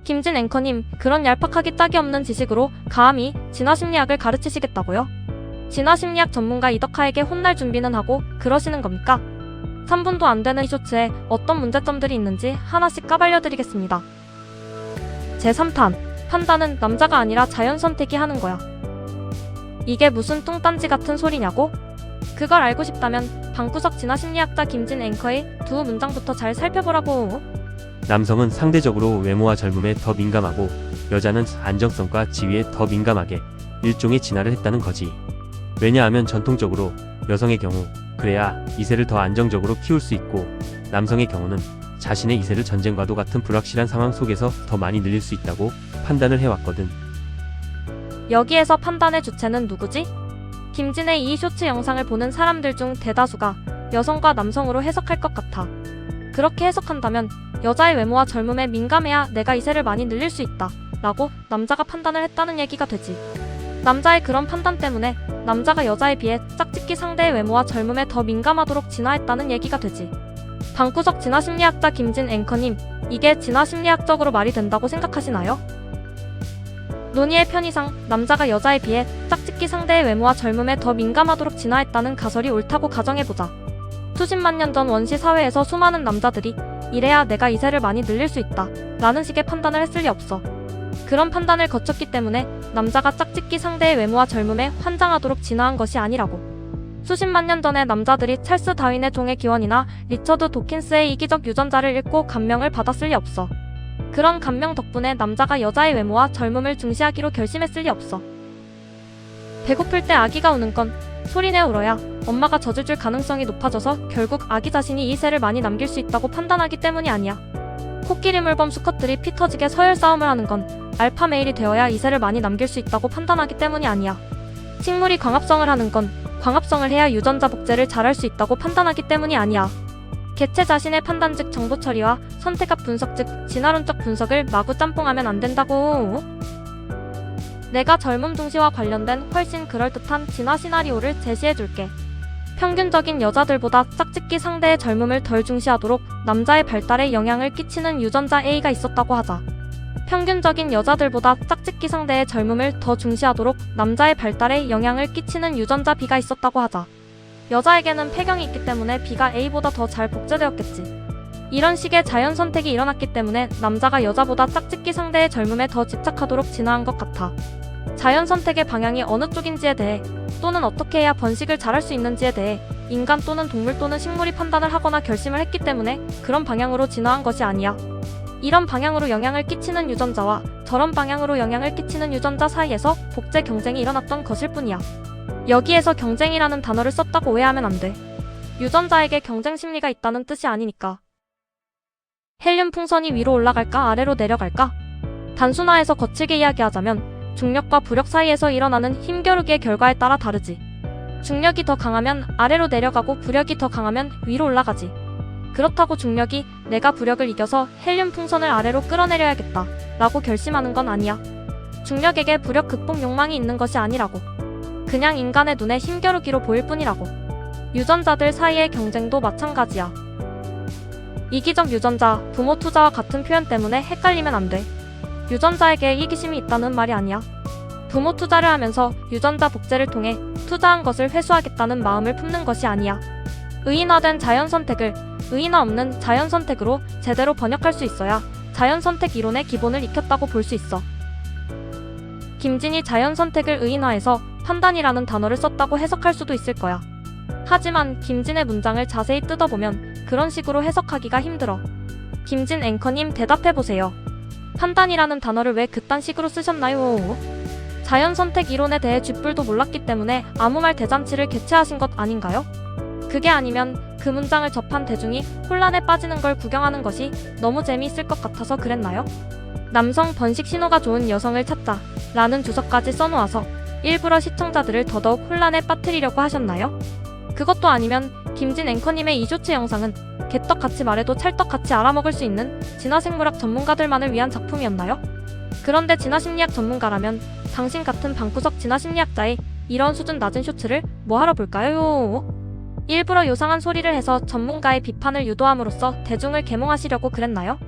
김진 앵커님, 그런 얄팍하기 짝이 없는 지식으로 감히 진화심리학을 가르치시겠다고요? 진화심리학 전문가 이덕하에게 혼날 준비는 하고 그러시는 겁니까? 3분도 안 되는 이 쇼츠에 어떤 문제점들이 있는지 하나씩 까발려드리겠습니다. 제3탄, 판단은 남자가 아니라 자연선택이 하는 거야. 이게 무슨 뚱딴지 같은 소리냐고? 그걸 알고 싶다면 방구석 진화심리학자 김진 앵커의 두 문장부터 잘 살펴보라고. 남성은 상대적으로 외모와 젊음에 더 민감하고 여자는 안정성과 지위에 더 민감하게 일종의 진화를 했다는 거지. 왜냐하면 전통적으로 여성의 경우 그래야 이세를 더 안정적으로 키울 수 있고 남성의 경우는 자신의 이세를 전쟁과도 같은 불확실한 상황 속에서 더 많이 늘릴 수 있다고 판단을 해왔거든. 여기에서 판단의 주체는 누구지? 김진의 이 쇼츠 영상을 보는 사람들 중 대다수가 여성과 남성으로 해석할 것 같아. 그렇게 해석한다면 여자의 외모와 젊음에 민감해야 내가 이세를 많이 늘릴 수 있다 라고 남자가 판단을 했다는 얘기가 되지. 남자의 그런 판단 때문에 남자가 여자에 비해 짝짓기 상대의 외모와 젊음에 더 민감하도록 진화했다는 얘기가 되지. 방구석 진화심리학자 김진 앵커님, 이게 진화심리학적으로 말이 된다고 생각하시나요? 논의의 편의상 남자가 여자에 비해 짝짓기 상대의 외모와 젊음에 더 민감하도록 진화했다는 가설이 옳다고 가정해보자. 수십만 년 전 원시 사회에서 수많은 남자들이 이래야 내가 이세를 많이 늘릴 수 있다 라는 식의 판단을 했을 리 없어. 그런 판단을 거쳤기 때문에 남자가 짝짓기 상대의 외모와 젊음에 환장하도록 진화한 것이 아니라고. 수십만 년 전에 남자들이 찰스 다윈의 종의 기원이나 리처드 도킨스의 이기적 유전자를 읽고 감명을 받았을 리 없어. 그런 감명 덕분에 남자가 여자의 외모와 젊음을 중시하기로 결심했을 리 없어. 배고플 때 아기가 우는 건 소리내어 울어야 엄마가 젖을 줄 가능성이 높아져서 결국 아기 자신이 이세를 많이 남길 수 있다고 판단하기 때문이 아니야. 코끼리 물범 수컷들이 피 터지게 서열 싸움을 하는 건 알파 메일이 되어야 이세를 많이 남길 수 있다고 판단하기 때문이 아니야. 식물이 광합성을 하는 건 광합성을 해야 유전자 복제를 잘할 수 있다고 판단하기 때문이 아니야. 개체 자신의 판단 즉 정보 처리와 선택학 분석 즉 진화론적 분석을 마구 짬뽕하면 안 된다고. 내가 젊음 중시와 관련된 훨씬 그럴듯한 진화 시나리오를 제시해줄게. 평균적인 여자들보다 짝짓기 상대의 젊음을 덜 중시하도록 남자의 발달에 영향을 끼치는 유전자 A가 있었다고 하자. 평균적인 여자들보다 짝짓기 상대의 젊음을 더 중시하도록 남자의 발달에 영향을 끼치는 유전자 B가 있었다고 하자. 여자에게는 폐경이 있기 때문에 B가 A보다 더 잘 복제되었겠지. 이런 식의 자연 선택이 일어났기 때문에 남자가 여자보다 짝짓기 상대의 젊음에 더 집착하도록 진화한 것 같아. 자연 선택의 방향이 어느 쪽인지에 대해 또는 어떻게 해야 번식을 잘할 수 있는지에 대해 인간 또는 동물 또는 식물이 판단을 하거나 결심을 했기 때문에 그런 방향으로 진화한 것이 아니야. 이런 방향으로 영향을 끼치는 유전자와 저런 방향으로 영향을 끼치는 유전자 사이에서 복제 경쟁이 일어났던 것일 뿐이야. 여기에서 경쟁이라는 단어를 썼다고 오해하면 안 돼. 유전자에게 경쟁 심리가 있다는 뜻이 아니니까. 헬륨 풍선이 위로 올라갈까 아래로 내려갈까? 단순화해서 거칠게 이야기하자면 중력과 부력 사이에서 일어나는 힘겨루기의 결과에 따라 다르지. 중력이 더 강하면 아래로 내려가고 부력이 더 강하면 위로 올라가지. 그렇다고 중력이 내가 부력을 이겨서 헬륨 풍선을 아래로 끌어내려야겠다 라고 결심하는 건 아니야. 중력에게 부력 극복 욕망이 있는 것이 아니라고. 그냥 인간의 눈에 힘겨루기로 보일 뿐이라고. 유전자들 사이의 경쟁도 마찬가지야. 이기적 유전자, 부모 투자와 같은 표현 때문에 헷갈리면 안 돼. 유전자에게 이기심이 있다는 말이 아니야. 부모 투자를 하면서 유전자 복제를 통해 투자한 것을 회수하겠다는 마음을 품는 것이 아니야. 의인화된 자연선택을 의인화 없는 자연선택으로 제대로 번역할 수 있어야 자연선택 이론의 기본을 익혔다고 볼 수 있어. 김진이 자연선택을 의인화해서 판단이라는 단어를 썼다고 해석할 수도 있을 거야. 하지만 김진의 문장을 자세히 뜯어보면 그런 식으로 해석하기가 힘들어. 김진 앵커님 대답해보세요. 판단이라는 단어를 왜 그딴 식으로 쓰셨나요? 자연선택 이론에 대해 쥐뿔도 몰랐기 때문에 아무 말 대잔치를 개최하신 것 아닌가요? 그게 아니면 그 문장을 접한 대중이 혼란에 빠지는 걸 구경하는 것이 너무 재미있을 것 같아서 그랬나요? 남성 번식 신호가 좋은 여성을 찾자 라는 주석까지 써놓아서 일부러 시청자들을 더더욱 혼란에 빠뜨리려고 하셨나요? 그것도 아니면 김진 앵커님의 이 쇼츠 영상은 개떡같이 말해도 찰떡같이 알아먹을 수 있는 진화생물학 전문가들만을 위한 작품이었나요? 그런데 진화심리학 전문가라면 당신 같은 방구석 진화심리학자의 이런 수준 낮은 쇼츠를 뭐하러 볼까요? 일부러 요상한 소리를 해서 전문가의 비판을 유도함으로써 대중을 계몽하시려고 그랬나요?